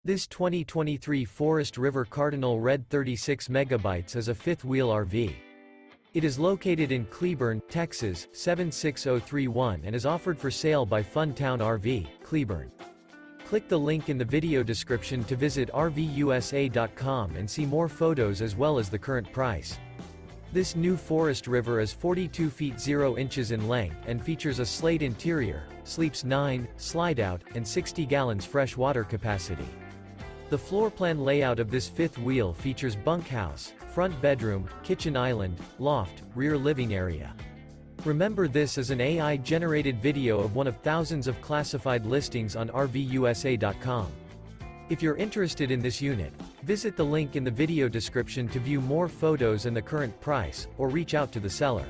This 2023 Forest River Cardinal Red 36 MB is a fifth-wheel RV. It is located in Cleburne, Texas, 76031 and is offered for sale by Fun Town RV, Cleburne. Click the link in the video description to visit RVUSA.com and see more photos as well as the current price. This new Forest River is 42 feet 0 inches in length and features a SLATE interior, sleeps 9, Slideout, and 60 gallons fresh water capacity. The floor plan layout of this fifth wheel features bunkhouse, front bedroom, kitchen island, loft, rear living area. Remember, this is an AI-generated video of one of thousands of classified listings on RVUSA.com. If you're interested in this unit, visit the link in the video description to view more photos and the current price, or reach out to the seller.